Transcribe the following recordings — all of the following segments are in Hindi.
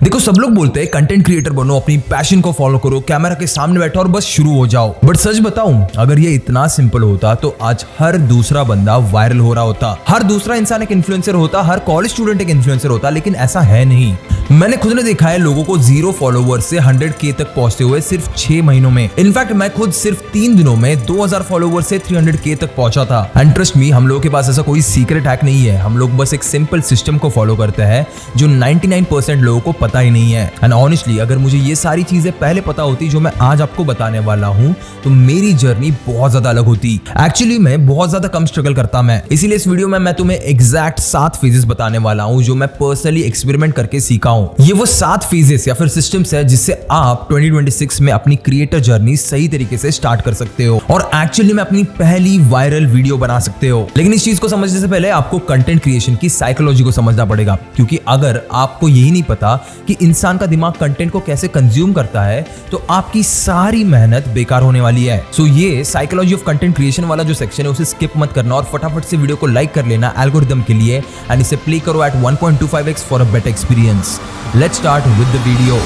देखो सब लोग बोलते हैं कंटेंट क्रिएटर बनो, अपनी पैशन को फॉलो करो, कैमरा के सामने बैठो और बस शुरू हो जाओ। बट सच बताऊं, अगर ये इतना सिंपल होता तो आज हर दूसरा बंदा वायरल हो रहा होता, हर दूसरा इंसान एक इन्फ्लुएंसर होता, हर कॉलेज स्टूडेंट एक इन्फ्लुएंसर होता। लेकिन ऐसा है नहीं। मैंने खुद ने देखा है लोगों को 0 फॉलोवर्स से 100K तक पहुंचते हुए सिर्फ 6 महीनों में। इनफैक्ट मैं खुद सिर्फ 3 दिनों में 2000 फॉलोवर्स से 300K तक पहुंचा था। एंड ट्रस्ट मी, हम लोगों के पास ऐसा कोई सीक्रेट हैक नहीं है। हम लोग बस एक सिंपल सिस्टम को फॉलो करते हैं जो 99% लोगों को पता ही नहीं है। एंड ऑनेस्टली अगर मुझे ये सारी चीजें पहले पता होती जो मैं आज आपको बताने वाला हूँ, तो मेरी जर्नी बहुत ज्यादा अलग होती। एक्चुअली मैं बहुत ज्यादा कम स्ट्रगल करता मैं, इसीलिए इस वीडियो में मैं तुम्हें एग्जैक्ट 7 फेजेस बताने वाला हूँ जो मैं पर्सनली एक्सपेरिमेंट करके सीखा हूँ। ये वो 7 फेजेस या फिर सिस्टम्स है जिससे आप 2026 में अपनी क्रिएटर जर्नी सही तरीके से स्टार्ट कर सकते हो और एक्चुअली में अपनी पहली वायरल वीडियो बना सकते हो। लेकिन इस चीज को समझने से पहले आपको कंटेंट क्रिएशन की साइकोलॉजी को समझना पड़ेगा, क्योंकि अगर आपको यही नहीं पता कि इंसान का दिमाग कंटेंट को कैसे कंज्यूम करता है तो आपकी सारी मेहनत बेकार होने वाली है। सो ये साइकोलॉजी ऑफ कंटेंट क्रिएशन वाला जो सेक्शन है उसे स्किप मत करना और फटाफट से वीडियो को लाइक कर लेना एल्गोरिथम के लिए एंड इसे प्ले करो at 1.25x for a better experience. Let's start with the video.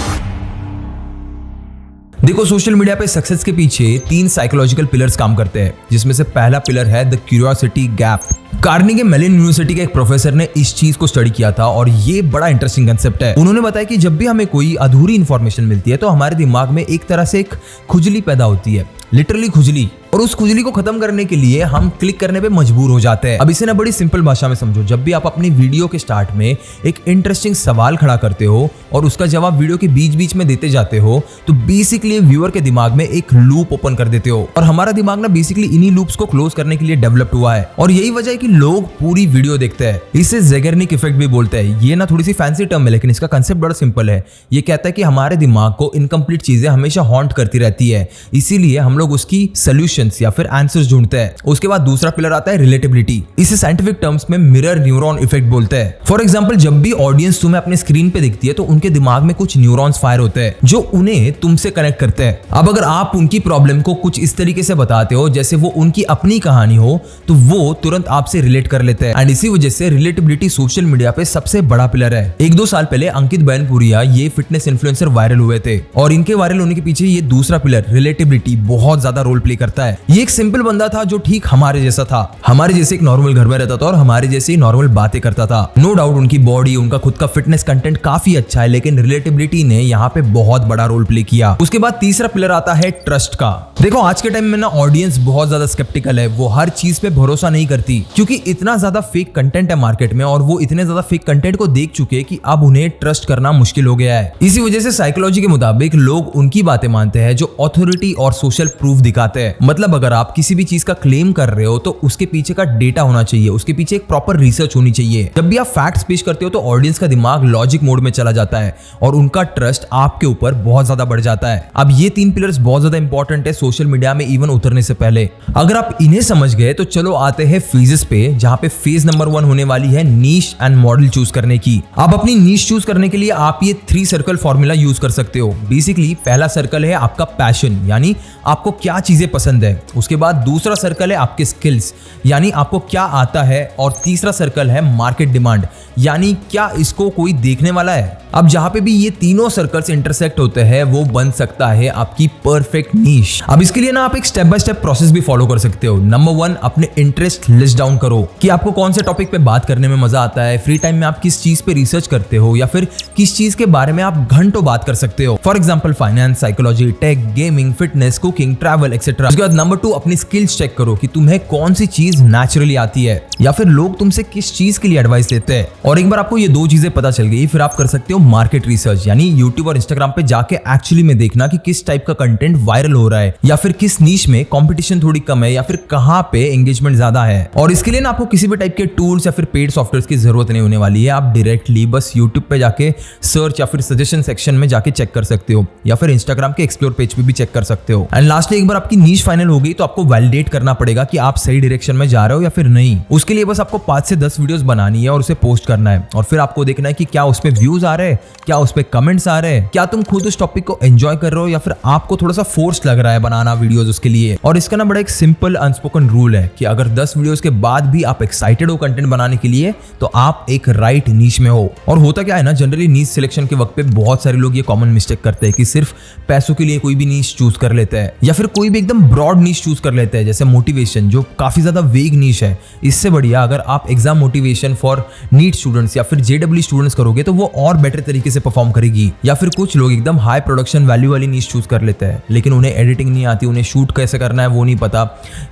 देखो सोशल मीडिया पे सक्सेस के पीछे 3 साइकोलॉजिकल पिलर्स काम करते हैं, जिसमें से पहला पिलर है the curiosity gap. Carnegie Mellon university के एक प्रोफेसर ने इस चीज को स्टडी किया था और ये बड़ा इंटरेस्टिंग कंसेप्ट है। उन्होंने बताया कि जब भी हमें कोई अधूरी इंफॉर्मेशन मिलती है तो हमारे दिमाग में एक तरह से एक खुजली पैदा होती है, लिटरली खुजली, और उस खुजली को खत्म करने के लिए हम क्लिक करने पे मजबूर हो जाते हैं। अब इसे ना बड़ी सिंपल भाषा में समझो, जब भी आप अपनी वीडियो के स्टार्ट में एक इंटरेस्टिंग सवाल खड़ा करते हो और उसका जवाब वीडियो के बीच बीच में देते जाते हो तो बेसिकली व्यूअर के दिमाग में एक लूप ओपन कर देते हो और हमारा दिमाग ना बेसिकली इन्हीं लूप्स को क्लोज करने के लिए डेवलप हुआ है और यही वजह है कि लोग पूरी वीडियो देखते हैं। इसे ज़ेगर्निक इफेक्ट भी बोलते हैं। ये ना थोड़ी सी फैंसी टर्म है लेकिन इसका कंसेप्ट बड़ा सिंपल है। ये कहता है कि हमारे दिमाग को इनकम्प्लीट चीजें हमेशा हॉन्ट करती रहती है, इसीलिए हम लोग उसकी सॉल्यूशंस या फिर आंसर्स ढूंढते हैं। उसके बाद दूसरा पिलर आता है रिलेटेबिलिटी। इसे साइंटिफिक टर्म्स में मिरर न्यूरॉन इफेक्ट बोलते हैं। फॉर एग्जांपल, जब भी ऑडियंस तुम्हें अपने स्क्रीन पे दिखती है तो उनके दिमाग में कुछ न्यूरॉन्स फायर होते हैं जो उन्हें तुमसे कनेक्ट करते हैं। अब अगर आप उनकी प्रॉब्लम को कुछ इस तरीके से बताते हो जैसे वो उनकी अपनी कहानी हो तो वो तुरंत आपसे रिलेट कर लेते हैं। एंड इसी वजह से रिलेटेबिलिटी सोशल मीडिया पे सबसे बड़ा पिलर है। 1-2 साल पहले अंकित बैनपुरिया ये फिटनेस इन्फ्लुएंसर वायरल हुए थे और इनके वायरल होने के पीछे ये दूसरा पिलर रिलेटेबिलिटी बहुत ज्यादा रोल प्ले करता है। ये एक सिंपल बंदा था जो ठीक हमारे जैसा था, हमारे जैसे एक नॉर्मल घर में रहता था और हमारे जैसे ही नॉर्मल बातें करता था। नो डाउट उनकी बॉडी, उनका खुद का फिटनेस कंटेंट काफी अच्छा है, लेकिन रिलेटेबिलिटी ने यहाँ पे बहुत बड़ा रोल प्ले किया। उसके बाद तीसरा पिलर आता है ट्रस्ट का। देखो आज के टाइम में ना ऑडियंस बहुत ज्यादा स्केप्टिकल है, वो हर चीज पे भरोसा नहीं करती क्योंकि इतना ज्यादा फेक कंटेंट है मार्केट में और वो इतने ज्यादा फेक कंटेंट को देख चुके कि अब उन्हें ट्रस्ट करना मुश्किल हो गया है। इसी वजह से साइकोलॉजी के मुताबिक लोग उनकी बातें मानते हैं जो ऑथोरिटी और सोशल प्रूफ दिखाते हैं। मतलब अगर आप किसी भी चीज का क्लेम कर रहे हो तो उसके पीछे का डेटा होना चाहिए, उसके पीछे एक प्रॉपर रिसर्च होनी चाहिए। जब भी आप फैक्ट्स पेश करते हो तो ऑडियंस का दिमाग लॉजिक मोड में चला जाता है और उनका ट्रस्ट आपके ऊपर बहुत ज्यादा बढ़ जाता है। अब ये 3 पिलर्स बहुत ज्यादा इंपॉर्टेंट है सोशल मीडिया में इवन उतरने से पहले। अगर आप इन्हें समझ गए तो चलो आते हैं फेजेस पे, जहां पे फेज नंबर 1 होने वाली है नीश एंड मॉडल चूज करने की। आप अपनी नीश चूज करने के लिए आप ये 3 सर्कल फॉर्मूला यूज कर सकते हो। बेसिकली पहला सर्कल है आपका पैशन, यानी आपको क्या चीजें पसंद है। उसके बाद दूसरा सर्कल है आपके स्किल्स, यानी आपको क्या आता है, और तीसरा सर्कल है मार्केट डिमांड, यानी क्या इसको कोई देखने वाला है। अब जहां पे भी ये तीनों सर्कल्स इंटरसेक्ट होते हैं वो बन सकता है आपकी परफेक्ट नीश। अब इसके लिए ना आप एक स्टेप बाय स्टेप प्रोसेस भी फॉलो कर सकते हो। नंबर 1, अपने इंटरेस्ट लिस्ट डाउन करो कि आपको कौन से टॉपिक पे बात करने में मजा आता है, फ्री टाइम में आप किस चीज पे रिसर्च करते हो या फिर किस चीज के बारे में आप घंटों बात कर सकते हो। For example finance, psychology, tech, gaming, fitness, cooking, travel etcetera. उसके बाद नंबर 2, अपनी स्किल्स चेक करो कि तुम्हें कौन सी चीज नेचुरली आती है या फिर लोग तुमसे किस चीज के लिए एडवाइस देते हैं। और एक बार आपको ये 2 चीजें पता चल गई, फिर आप कर सकते हो मार्केट रिसर्च, यानी यूट्यूब और इंस्टाग्राम पे जाके एक्चुअली में देखना कि किस टाइप का कंटेंट वायरल हो रहा है या फिर किस नीश में कंपटीशन थोड़ी कम है या फिर कहां पे एंगेजमेंट ज्यादा है। और इसके लिए ना आपको किसी भी टाइप के टूल्स या फिर पेड सॉफ्टवेयर की जरूरत नहीं होने वाली है। आप डायरेक्टली बस यूट्यूब पे जाके सर्च या फिर सजेशन सेक्शन में जाके चेक कर सकते हो या फिर इंस्टाग्राम के एक्सप्लोर पेज पे भी चेक कर सकते हो। एंड लास्टली एक बार आपकी नीश फाइनल फाइनल हो गई तो आपको वैलिडेट करना पड़ेगा कि आप सही डायरेक्शन में जा रहे हो या फिर नहीं। उसके लिए बस आपको 5 से 10 वीडियोस बनानी है और उसे पोस्ट करना है, और फिर आपको देखना है कि क्या उस पे व्यूज आ रहे हैं, क्या उस पे कमेंट्स आ रहे हैं, क्या तुम खुद उस टॉपिक को एंजॉय कर रहे हो या फिर आपको थोड़ा सा फोर्स लग रहा है बनाना वीडियोस उसके लिए। और इसका ना बड़ा एक सिंपल अनस्पोकन रूल है कि अगर 10 वीडियोस के बाद भी आप एक्साइटेड हो कंटेंट बनाने के लिए तो आप एक राइट नीश में हो। और होता क्या है ना, जनरली नीश सिलेक्शन के वक्त पे बहुत सारे लोग ये कॉमन मिस्टेक करते हैं कि सिर्फ पैसों के लिए कोई भी नीश चूज कर लेते हैं, या फिर कोई भी एकदम ब्रॉड नीश चूज कर लेते हैं जैसे मोटिवेशन, जो काफी ज्यादा वेग नीश है। इससे बढ़िया अगर आप exam motivation for NEET students या फिर जेडब्ल्यू स्टूडेंट्स करोगे तो वो और बेटर तरीके से परफॉर्म करेगी। या फिर कुछ लोग एकदम हाई प्रोडक्शन वैल्यू वाली नीश चूज कर लेते हैं, लेकिन उन्हें एडिटिंग नहीं आती, उन्हें शूट कैसे करना है वो नहीं पता।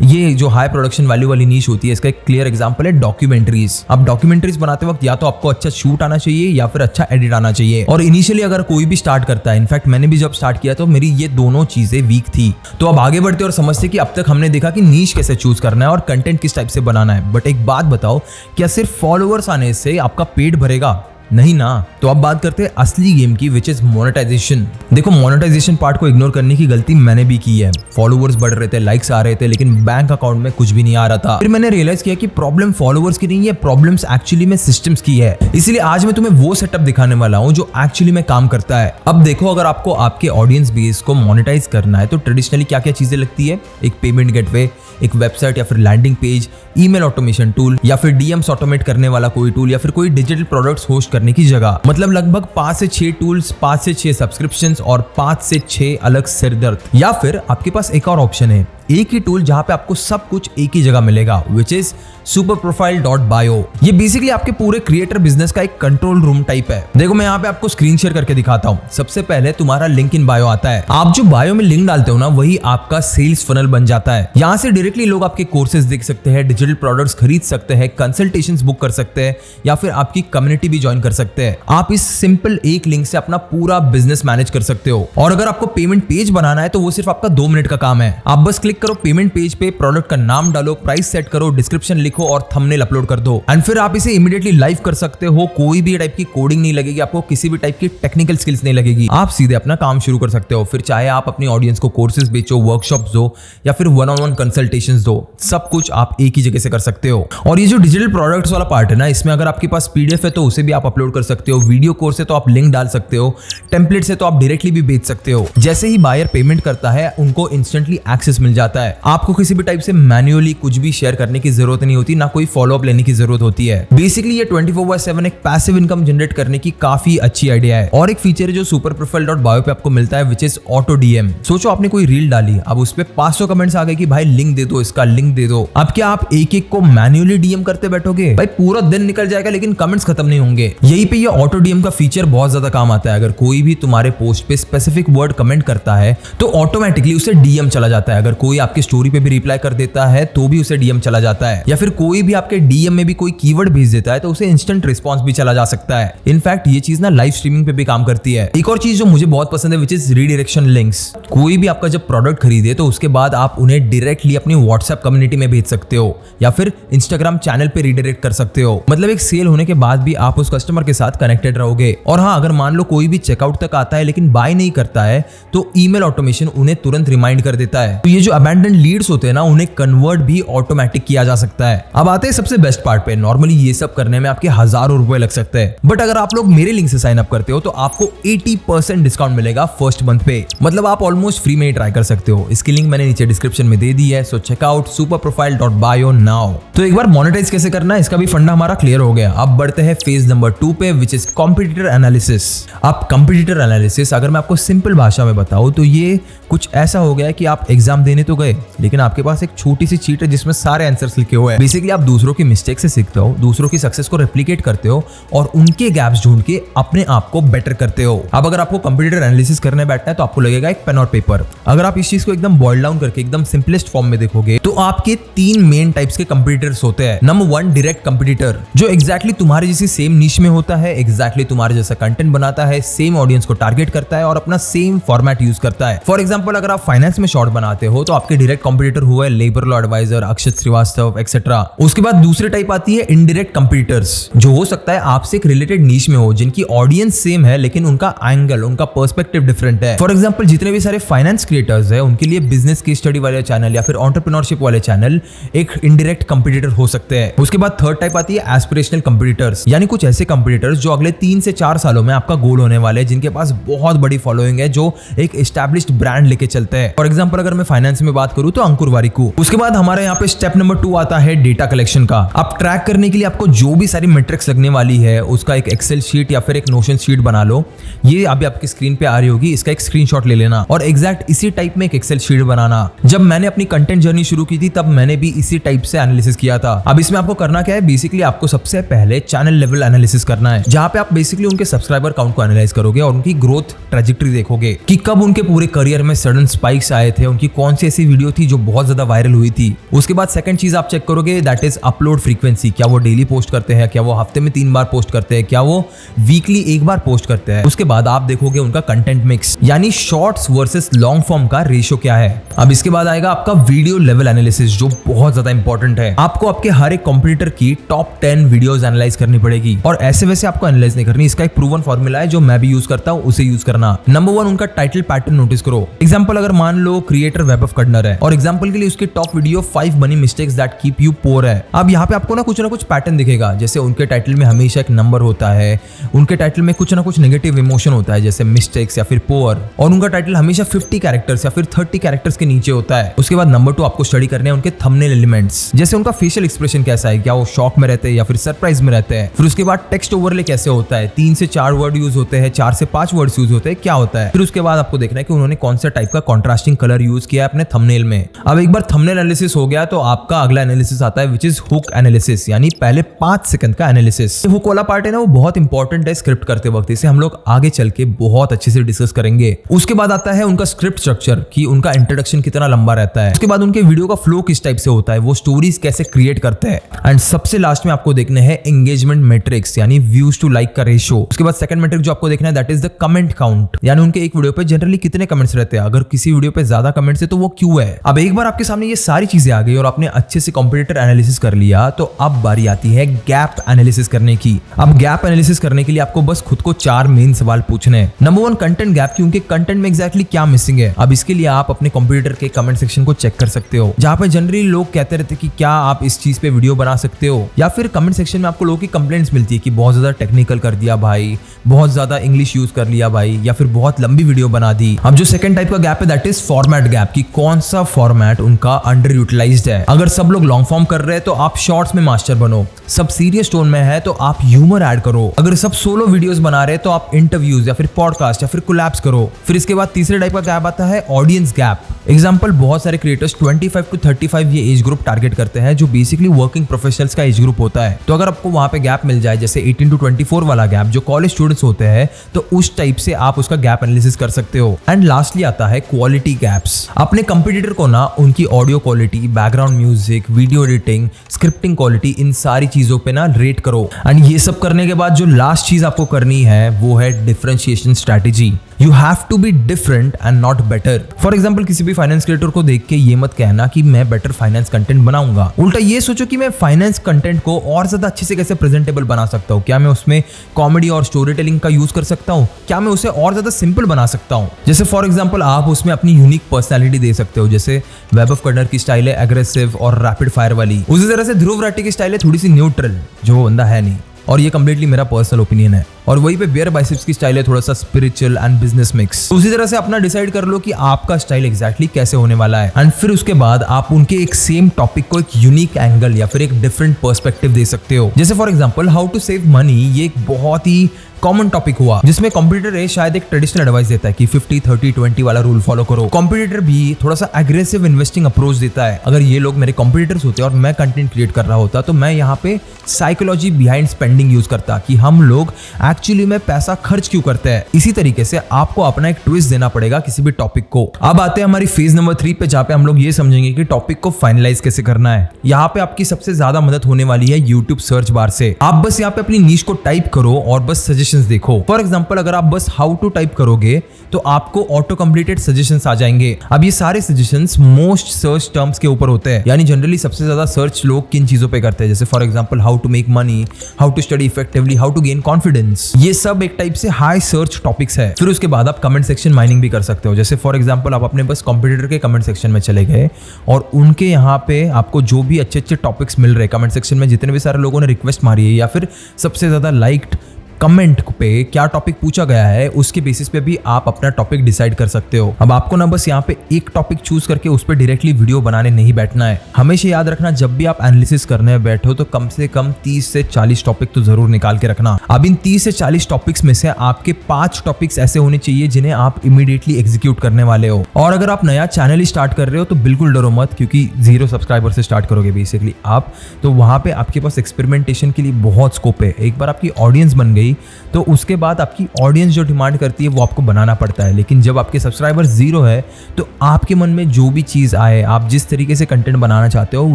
ये जो हाई प्रोडक्शन वैल्यू वाली नीश होती है, इसका एक क्लियर एग्जांपल है डॉक्यूमेंट्रीज। अब डॉक्यूमेंट्रीज बनाते वक्त या तो आपको अच्छा शूट आना चाहिए या फिर अच्छा एडिट आना चाहिए। और इनिशियली अगर कोई भी स्टार्ट करता है, इनफैक्ट मैंने भी जब स्टार्ट किया तो मेरी ये दोनों चीजें वीक थी। तो अब आगे बढ़ते और समझते कि अब तक हमने देखा कि नीश कैसे चूज करना है और कंटेंट किस टाइप से बनाना है। बट एक बात बताओ, क्या सिर्फ फॉलोअर्स आने से आपका पेट भरेगा? नहीं ना। तो अब बात करते हैं असली गेम की, विच इज मोनेटाइजेशन। देखो, मोनेटाइजेशन पार्ट को इग्नोर करने की गलती मैंने भी की है। फॉलोअर्स बढ़ रहे थे, लाइक्स आ रहे थे, लेकिन बैंक अकाउंट में कुछ भी नहीं आ रहा था। फिर मैंने रियलाइज किया कि प्रॉब्लम फॉलोअर्स की नहीं है, प्रॉब्लम्स एक्चुअली में सिस्टम्स की है। इसलिए आज मैं तुम्हें वो सेटअप दिखाने वाला हूं जो एक्चुअली में काम करता है। अब देखो, अगर आपको आपके ऑडियंस बेस को मोनेटाइज करना है तो ट्रेडिशनली क्या क्या चीजें लगती है? एक पेमेंट गेटवे, एक वेबसाइट या फिर landing page, email automation tool या फिर डीएम्स ऑटोमेट करने वाला कोई टूल, या फिर कोई डिजिटल प्रोडक्ट्स होस्ट करने की जगह। मतलब लगभग 5 से 6 टूल्स, 5 से 6 सब्सक्रिप्शंस और 5 से 6 अलग सिरदर्द। या फिर आपके पास एक और ऑप्शन है, एक ही टूल जहां पे आपको सब कुछ एक ही जगह मिलेगा, विच इज superprofile.bio। ये बेसिकली आपके पूरे क्रिएटर बिजनेस का एक कंट्रोल रूम टाइप है। देखो, मैं यहाँ पे आपको स्क्रीन शेयर करके दिखाता हूँ। सबसे पहले तुम्हारा लिंक इन बायो आता है। आप जो बायो में लिंक डालते हो ना, वही आपका सेल्स फनल बन जाता है। यहाँ से डायरेक्टली लोग आपके कोर्सेज देख सकते हैं, डिजिटल प्रोडक्ट्स खरीद सकते हैं, कंसल्टेशंस बुक कर सकते हैं, या फिर आपकी कम्युनिटी भी ज्वाइन कर सकते हैं। आप इस सिंपल एक लिंक से अपना पूरा बिजनेस मैनेज कर सकते हो। और अगर आपको पेमेंट पेज बनाना है तो वो सिर्फ आपका 2 मिनट का काम है। आप बस क्लिक करो पेमेंट पेज पे, प्रोडक्ट का नाम डालो, प्राइस सेट करो, डिस्क्रिप्शन लिखो और थंबनेल अपलोड कर दो, एंड फिर आप इसे इमीडिएटली लाइव कर सकते हो। कोई भी टाइप की कोडिंग नहीं लगेगी आपको, किसी भी टाइप की टेक्निकल स्किल्स नहीं लगेगी। आप सीधे अपना काम शुरू कर सकते हो। फिर चाहे आप अपनी ऑडियंस को कोर्सेज बेचो, वर्कशॉप्स दो, या फिर वन ऑन वन कंसल्टेशंस दो, सब कुछ आप एक ही जगह से कर सकते हो। और ये जो डिजिटल प्रोडक्ट्स वाला पार्ट है ना, इसमें अगर आपके पास पीडीएफ है तो उसे भी आप अपलोड कर सकते हो, वीडियो कोर्स है तो आप लिंक डाल सकते हो, टेम्पलेट से तो आप डायरेक्टली भी बेच सकते हो। जैसे ही बायर पेमेंट करता है, उनको इंस्टेंटली एक्सेस मिल जाता है। आपको किसी भी टाइप से मैन्युअली कुछ भी शेयर करने की जरूरत नहीं होती, ना कोई फॉलोअप लेने की जरूरत होती है। बेसिकली ये 24/7 एक पैसिव इनकम जनरेट करने की काफी अच्छी आइडिया है। और एक फीचर है जो superprofile.bio पे आपको मिलता है, विच इज ऑटो डीएम। सोचो आपने कोई रील डाली, अब उस पे 500 कमेंट्स आ गए कि भाई लिंक दे दो, इसका लिंक दे दो। अब क्या आप एक एक को मैन्युअली डीएम करते बैठोगे? भाई पूरा दिन निकल जाएगा लेकिन कमेंट्स खत्म नहीं होंगे। यही पे ये ऑटो डीएम का फीचर बहुत ज्यादा काम आता है। अगर कोई भी तुम्हारे पोस्ट पे स्पेसिफिक वर्ड कमेंट करता है तो ऑटोमेटिकली उसे डीएम चला जाता है। अगर कोई आपकी स्टोरी पे भी रिप्लाई कर देता है तो भी उसे डीएम चला जाता है, या फिर कोई भी आपके डीएम में भी कोई कीवर्ड भेज देता है तो उसे इंस्टेंट रिस्पांस भी चला जा सकता है। इनफैक्ट ये चीज ना लाइव स्ट्रीमिंग पे भी काम करती है। एक और चीज जो मुझे बहुत पसंद है, विच इज रीडायरेक्शन लिंक्स। कोई भी आपका जब प्रोडक्ट खरीदे तो उसके बाद आप उन्हें डायरेक्टली अपनी व्हाट्सएप कम्युनिटी में भेज सकते हो, या फिर इंस्टाग्राम चैनल पे रीडायरेक्ट कर सकते हो। मतलब एक सेल होने के बाद भी आप उस कस्टमर के साथ कनेक्टेड रहोगे। और हाँ, अगर मान लो कोई भी चेकआउट तक आता है लेकिन बाय नहीं करता है तो ईमेल ऑटोमेशन उन्हें तुरंत रिमाइंड कर देता है। तो ये जो अबैंडन लीड्स होते हैं ना, उन्हें कन्वर्ट भी ऑटोमेटिक किया जा सकता है। अब आते हैं सबसे बेस्ट पार्ट पे। नॉर्मली ये सब करने में आपके हजारों रुपए लग सकते हैं, बट अगर आप लोग मेरे लिंक से साइन अप करते हो तो आपको 80% डिस्काउंट मिलेगा फर्स्ट मंथ पे। मतलब आप ऑलमोस्ट फ्री में ही ट्राई कर सकते हो। इसकी लिंक मैंने नीचे डिस्क्रिप्शन में दे दी है, so check out superprofile.bio now. तो एक बार मोनेटाइज कैसे करना है, इसका भी फंडा हमारा क्लियर हो गया। अब बढ़ते हैं फेज नंबर 2 पे, विच इज कॉम्पिटिटर एनालिसिस। अब कॉम्पिटिटर एनालिसिस अगर मैं आपको सिंपल भाषा में बताऊं तो ये कुछ ऐसा हो गया है कि आप एग्जाम देने तो गए, लेकिन आपके पास एक छोटी सी चीट है जिसमें सारे आंसर्स लिखे हुए हैं। बेसिकली आप दूसरों की मिस्टेक से सीखते हो, दूसरों की सक्सेस को रेप्लिकेट करते हो और उनके गैप्स ढूंढ के अपने आप को बेटर करते हो। अब अगर आपको कंप्यूटर एनालिसिस करने बैठना है तो आपको लगेगा एक पेन और पेपर। अगर आप इस चीज को एकदम बॉइल डाउन करके एकदम सिंपलेस्ट फॉर्म में देखोगे तो आपके 3 मेन टाइप्स के कंपटीटर्स होते हैं। नंबर 1, डायरेक्ट कंपटीटर, जो एग्जैक्टली तुम्हारे जैसी सेम निश में होता है, एग्जैक्टली तुम्हारे जैसा कंटेंट बनाता है, सेम ऑडियंस को टारगेट करता है और अपना सेम फॉर्मेट यूज करता है। फॉर एग्जांपल, अगर आप फाइनेंस में शॉर्ट बनाते हो तो आपके डायरेक्ट कॉम्पिटिटर हुए लेबर लॉ एडवाइजर, अक्षत श्रीवास्तव एक्सेट्रा। उसके बाद दूसरी टाइप आती है इनडायरेक्ट कंपटीटर्स, जो हो सकता है आपसे एक रिलेटेड नीश में हो, जिनकी ऑडियंस सेम है लेकिन उनका एंगल, उनका पर्सपेक्टिव डिफरेंट है। फॉर एग्जांपल जितने भी सारे फाइनेंस क्रिएटर्स है उनके लिए बिजनेस की स्टडी वाले चैनल या फिर एंटरप्रेन्योरशिप वाले चैनल एक इनडायरेक्ट कंपटीटर हो सकते हैं। उसके बाद थर्ड टाइप आती है एस्पिरेशनल कंपटीटर्स, यानी कुछ ऐसे कंपटीटर्स जो अगले 3 से 4 सालों में आपका गोल होने वाले हैं, जिनके पास बहुत बड़ी फॉलोइंग है, जो एक एस्टैब्लिश्ड ब्रांड लेके चलते हैं। फॉर एग्जांपल अगर मैं फाइनेंस में बात करूं तो अंकुर वारिकू। उसके बाद हमारे यहाँ पे स्टेप नंबर 2 आता है डेटा कलेक्शन का। अब ट्रैक करने के लिए आपको जो भी सारी मैट्रिक्स लगने वाली है उसका एक एक्सेल शीट या फिर एक नोशन शीट बना लो। ये अभी आपकी स्क्रीन पे आ रही होगी, इसका एक स्क्रीनशॉट ले लेना और एग्जैक्ट इसी टाइप में एक एक्सेल शीट बनाना। जब मैंने अपनी कंटेंट जर्नी शुरू की थी तब मैंने भी इसी टाइप से एनालिसिस किया था। अब इसमें आपको करना क्या है, बेसिकली आपको सबसे पहले चैनल लेवल एनालिसिस करना है, जहां पे आप बेसिकली उनके सब्सक्राइबर काउंट को एनालाइज करोगे और उनकी ग्रोथ ट्रेजेक्टरी देखोगे कि कब उनके पूरे करियर में सडन स्पाइक्स आए थे, उनकी कौन सी ऐसी वीडियो थी जो बहुत ज्यादा वायरल हुई थी। उसके बाद सेकंड चीज आप चेक करोगे दैट इज अपलोड फ्रीक्वेंसी, क्या वो डेली पोस्ट करते हैं, क्या वो हफ्ते में 3 बार पोस्ट करते हैं, क्या वो वीकली 1 बार पोस्ट करते हैं। उसके बाद आप देखोगे उनका कंटेंट मिक्स, यानी शॉर्ट्स वर्सेस लॉन्ग फॉर्म का रेशियो क्या है। अब इसके बाद आएगा आपका वीडियो लेवल एनालिसिस, जो बहुत ज्यादा इंपॉर्टेंट है। आपको आपके हर एक कॉम्पिटिटर की टॉप 10 वीडियोस एनालाइज करनी पड़ेगी और ऐसे वैसे आपको एनालाइज नहीं करनी। इसका एक प्रूवन फॉर्मूला है जो मैं भी यूज करता हूं, उसे यूज करना। नंबर 1 उनका टाइटल पैटर्न नोटिस करो। एग्जांपल अगर मान लो क्रिएटर वैभव कडनर है और एग्जांपल के लिए उसकी top video 5 money mistakes that keep you poor है। अब यहाँ पे आपको ना कुछ पैटर्न दिखेगा, जैसे उनके टाइटल में हमेशा एक नंबर होता है, उनके टाइटल में कुछ ना कुछ नेगेटिव इमोशन होता है जैसे मिस्टेक्स या फिर पोअर, और उनका टाइटल हमेशा 50 कैरेक्टर्स या फिर 30 कैरेक्टर्स के नीचे होता है। उसके बाद नंबर 2 आपको स्टडी करने हैं उनके थंबनेल एलिमेंट्स, जैसे उनका फेशियल एक्सप्रेशन कैसा है, क्या वो शॉक में रहते हैं या फिर सरप्राइज में रहते हैं। फिर उसके बाद टेक्स्ट ओवरले कैसे होता है, 3 से 4 वर्ड यूज होते हैं, 4 से 5 वर्ड्स यूज होते हैं, क्या होता है। फिर उसके बाद आपको देखना है कि उन्होंने कौन सा टाइप का कॉन्ट्रास्टिंग कलर यूज किया है अपने थंबनेल में। अब एक बार थंबनेल एनालिसिस हो गया तो आपका अगला एनालिसिस आता है विच इज हुक एनालिसिस, यानी पहले 5 सेकंड का एनालिसिस। हुक वाला पार्ट है ना, वो बहुत इंपॉर्टेंट है स्क्रिप्ट करते वक्त, इसे हम लोग आगे चल के बहुत अच्छे से डिस्कस करेंगे। उसके बाद आता है उनका स्क्रिप्ट स्ट्रक्चर, कि उनका इंट्रोडक्शन कितना लंबा रहता है। उसके बाद उनके वीडियो का फ्लो किस टाइप से होता है, वो स्टोरीज कैसे क्रिएट करते हैं। एंड सबसे लास्ट में आपको देखना है एंगेजमेंट मैट्रिक्स, यानी व्यूज टू लाइक का रेशियो। उसके बाद सेकंड मैट्रिक जो आपको देखना है that is the comment count, यानी उनके एक वीडियो पे जनरली कितने कमेंट्स रहते हैं, अगर किसी वीडियो पे ज्यादा कमेंट्स है तो वो क्यों है। अब एक बार आपके सामने ये सारी चीजें आ गई और आपने अच्छे से कॉम्पिटिटर एनालिसिस कर लिया, तो अब बारी आती है गैप एनालिसिस करने की। अब गैप एनालिसिस करने के लिए आपको बस खुद को 4 मेन सवाल पूछने हैं। नंबर 1 कंटेंट गैप, कि उनके कंटेंट में एग्जैक्टली क्या मिसिंग है। अब इसके लिए आप अपने कॉम्पिटिटर के कमेंट सेक्शन को चेक कर सकते हो, जहां पे जनरली लोग कहते रहते कि क्या आप इस चीज पे वीडियो बना सकते हो, या फिर कमेंट सेक्शन में आपको लोगों की कंप्लेंट्स मिलती है कि बहुत ज्यादा टेक्निकल कर दिया भाई, बहुत ज्यादा इंग्लिश यूज कर लिया भाई, या फिर बहुत लंबी वीडियो बना दी। अब जो सेकंड टाइप का गैप है दैट इज फॉर्मेट गैप, कि कौन सा फॉर्मेट उनका अंडर यूटिलाइज्ड है। अगर सब लोग लॉन्ग फॉर्म कर रहे हैं तो आप शॉर्ट्स में मास्टर बनो, सब सीरियस टोन में है तो आप ह्यूमर ऐड करो, अगर सब सोलो वीडियोस बना रहे हैं तो आप इंटरव्यूज या फिर पॉडकास्ट या फिर कोलैब्स करो। फिर इसके बाद तीसरे टाइप का गैप आता है ऑडियंस गैप। एग्जांपल बहुत सारे क्रिएटर्स 25 to 35 ये एज ग्रुप टारगेट करते हैं, जो बेसिकली वर्किंग प्रोफेशनल्स का एज ग्रुप होता है। तो अगर आपको वहां पे गैप मिल जाए जैसे 18 to 24 वाला गैप जो कॉलेज स्टूडेंट्स होते हैं, तो उस टाइप से आप उसका गैप एनालिसिस कर सकते हो। एंड लास्टली आता है क्वालिटी गैप्स। अपने कंपटीटर को ना उनकी audio quality, background music, video editing, scripting quality, इन सारी चीजों पे ना रेट करो। एंड ये सब करने के बाद जो लास्ट चीज आपको करनी है वो है differentiation strategy. You have to be different and not better. For example किसी भी फाइनेंस क्रिएटर को देख के ये मत कहना कि मैं बेटर फाइनेंस कंटेंट बनाऊंगा, उल्टा ये सोचो कि मैं फाइनेंस कंटेंट को और ज्यादा अच्छे से कैसे प्रेजेंटेबल बना सकता हूँ। क्या मैं उसमें कॉमेडी और स्टोरी टेलिंग का यूज कर सकता हूँ, क्या मैं उसे और ज्यादा सिंपल बना सकता हूँ। जैसे फॉर एग्जाम्पल आप उसमें अपनी यूनिक पर्सनैलिटी दे सकते हो, जैसे वैभव कडनर की स्टाइल है एग्रेसिव और रैपिड फायर वाली, उसी तरह से ध्रुव राठी की स्टाइल है थोड़ी सी न्यूट्रल, जो वो बंदा है नहीं, और ये कंप्लीटली मेरा पर्सनल ओपिनियन है। और वहीं पे बियर बाइसेप्स की स्टाइल है थोड़ा सा स्पिरिचुअल एंड बिजनेस मिक्स। उसी तरह से अपना डिसाइड कर लो कि आपका स्टाइल एग्जैक्टली कैसे होने वाला है, एंड फिर उसके बाद आप उनके एक सेम टॉपिक को एक यूनिक एंगल या फिर एक डिफरेंट पर्सपेक्टिव दे सकते हो। जैसे for example how to save money, ये एक बहुत ही कॉमन टॉपिक हुआ जिसमें कॉम्पिटिटर ए शायद एक ट्रेडिशनल एडवाइस देता है कि 50-30-20 वाला रूल फॉलो करो। कॉम्पिटिटर भी थोड़ा सा एग्रेसिव इन्वेस्टिंग अप्रोच देता है। अगर ये लोग मेरे कॉम्पिटिटर्स होते और मैं कंटेंट क्रिएट कर रहा होता तो मैं यहाँ पे साइकोलॉजी बिहाइंड स्पेंडिंग यूज करता, कि हम लोग एक्चुअली में पैसा खर्च क्यों करते हैं। इसी तरीके से आपको अपना एक ट्विस्ट देना पड़ेगा किसी भी टॉपिक को। अब आते हैं हमारी फेज नंबर 3 पे, जहाँ पे हम लोग ये समझेंगे कि टॉपिक को फाइनलाइज कैसे करना है। यहाँ पे आपकी सबसे ज्यादा मदद होने वाली है यूट्यूब सर्च बार से। आप बस यहाँ पे अपनी नीश को टाइप करो और बस सजेशंस देखो। फॉर एग्जांपल अगर आप बस हाउ टू टाइप करोगे तो आपको ऑटो कंप्लीटेड सजेशंस आ जाएंगे। अब ये सारे सजेशंस मोस्ट सर्च टर्म्स के ऊपर होते हैं, यानी जनरली सबसे ज्यादा सर्च लोग किन चीजों पे करते हैं, जैसे for example how to make money, how to study effectively, how to gain confidence. ये सब एक टाइप से हाई सर्च टॉपिक्स है। फिर उसके बाद आप कमेंट सेक्शन माइनिंग भी कर सकते हो। जैसे फॉर एग्जांपल आप अपने बस कॉम्पिटिटर के कमेंट सेक्शन में चले गए और उनके यहाँ पे आपको जो भी अच्छे अच्छे टॉपिक्स मिल रहे हैं कमेंट सेक्शन में, जितने भी सारे लोगों ने रिक्वेस्ट मारी है या फिर सबसे ज्यादा लाइक्ड कमेंट पे क्या टॉपिक पूछा गया है, उसके बेसिस पे भी आप अपना टॉपिक डिसाइड कर सकते हो। अब आपको ना बस यहाँ पे एक टॉपिक चूज करके उस पर डायरेक्टली वीडियो बनाने नहीं बैठना है। हमेशा याद रखना, जब भी आप एनालिसिस करने बैठो तो कम से कम 30 से 40 टॉपिक तो जरूर निकाल के रखना। अब इन 30 से 40 टॉपिक्स में से आपके 5 टॉपिक्स ऐसे होने चाहिए जिन्हें आप इमीडिएटली एग्जीक्यूट करने वाले हो। और अगर आप नया चैनल ही स्टार्ट कर रहे हो तो बिल्कुल डरो मत, क्योंकि 0 सब्सक्राइबर से स्टार्ट करोगे बेसिकली आप, तो वहां पे आपके पास एक्सपेरिमेंटेशन के लिए बहुत स्कोप है। एक बार आपकी ऑडियंस बन गई तो उसके बाद आपकी ऑडियंस जो डिमांड करती है वो आपको बनाना पड़ता है। लेकिन जब आपके सब्सक्राइबर 0 है तो आपके मन में जो भी चीज आए, आप जिस तरीके से कंटेंट बनाना चाहते हो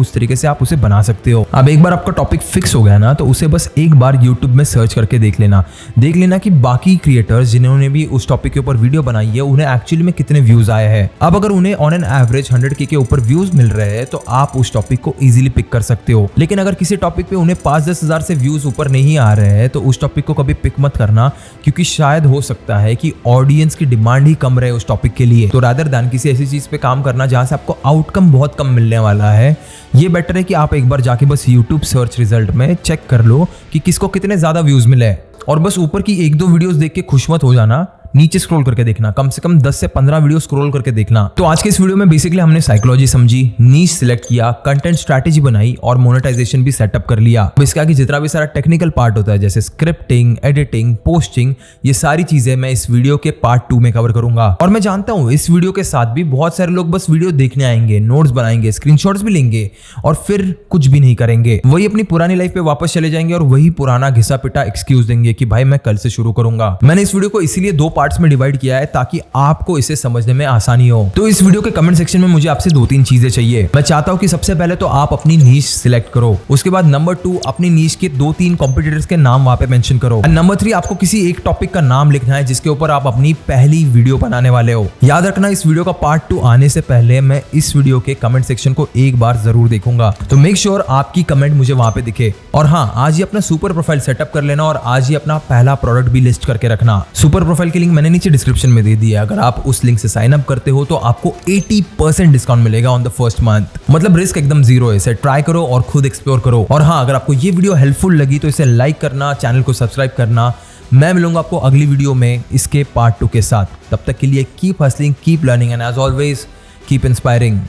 उस तरीके से आप उसे बना सकते हो। अब एक बार आपका टॉपिक फिक्स हो गया ना, तो उसे बस एक बार यूट्यूब में सर्च करके देख लेना कि बाकी क्रिएटर्स जिन्होंने भी उस टॉपिक के ऊपर वीडियो बनाई है उन्हें एक्चुअली में कितने व्यूज आए हैं। अब अगर उन्हें ऑन एन एवरेज 100K के ऊपर व्यूज मिल रहे हैं तो आप उस टॉपिक को इजीली पिक कर सकते हो। लेकिन अगर किसी टॉपिक पे उन्हें 5-10 हजार से व्यूज ऊपर नहीं आ रहे हैं तो उस टॉपिक को कभी पिक मत करना, क्योंकि शायद हो सकता है कि ऑडियंस की डिमांड ही कम रहे उस टॉपिक के लिए। तो रादर दैन किसी ऐसी चीज पे काम करना जहां से आपको आउटकम बहुत कम मिलने वाला है, ये बेटर है कि आप एक बार जाके बस यूट्यूब सर्च रिजल्ट में चेक कर लो कि किसको कितने ज्यादा व्यूज मिले, और बस ऊपर की 1-2 वीडियोस देख के खुश मत हो जाना, नीचे स्क्रॉल करके देखना, कम से कम 10 से 15 वीडियो स्क्रॉल करके देखना। तो आज के इस वीडियो में बेसिकली हमने साइकोलॉजी समझी, नीश सिलेक्ट किया, कंटेंट स्ट्रैटेजी बनाई और मोनेटाइजेशन भी सेटअप कर लिया। अब इसके आगे जितना भी सारा टेक्निकल पार्ट होता है जैसे स्क्रिप्टिंग, एडिटिंग, पोस्टिंग, ये सारी चीजें मैं इस वीडियो के पार्ट 2 में कवर करूंगा। और मैं जानता हूं इस वीडियो के साथ भी बहुत सारे लोग बस वीडियो देखने आएंगे, नोट्स बनाएंगे, स्क्रीनशॉट्स भी लेंगे और फिर कुछ भी नहीं करेंगे। वही अपनी पुरानी लाइफ पे वापस चले जाएंगे और वही पुराना घिसा पिटा एक्सक्यूज देंगे कि भाई मैं कल से शुरू करूंगा। मैंने इस वीडियो को इसीलिए 2 पार्ट्स में डिवाइड किया है ताकि आपको इसे समझने में आसानी हो। तो इस वीडियो के कमेंट सेक्शन में मुझे आपसे 2-3 चीजें चाहिए। मैं चाहता हूं कि सबसे पहले तो आप अपनी नीश सिलेक्ट करो, उसके बाद नंबर 2 अपनी नीश के 2-3 कॉम्पिटिटर्स के नाम वहां पे मेंशन करो, और नंबर 3 आपको किसी एक टॉपिक का नाम लिखना है जिसके ऊपर आप अपनी पहली वीडियो बनाने वाले हो। याद रखना इस वीडियो का पार्ट 2 आने से पहले मैं इस वीडियो के कमेंट सेक्शन को एक बार जरूर देखूंगा, तो मेक श्योर आपकी कमेंट मुझे वहां पे दिखे। और हाँ, आज ही अपना सुपर प्रोफाइल सेटअप कर लेना और आज ही अपना पहला प्रोडक्ट भी लिस्ट करके रखना। सुपर प्रोफाइल की लिंक मैंने नीचे डिस्क्रिप्शन में दे दी है। अगर आप उस लिंक से साइन अप करते हो तो आपको 80% डिस्काउंट मिलेगा ऑन द फर्स्ट मंथ। मतलब रिस्क एकदम 0 है। इसे ट्राई करो और खुद एक्सप्लोर करो। और हाँ, अगर आपको ये वीडियो हेल्पफुल लगी तो इसे लाइक करना, चैनल को सब्सक्राइब करना। मैं मिलूंगा आपको अगली वीडियो में इसके पार्ट 2 के साथ। तब तक के लिए keep hustling, keep learning and as always keep inspiring.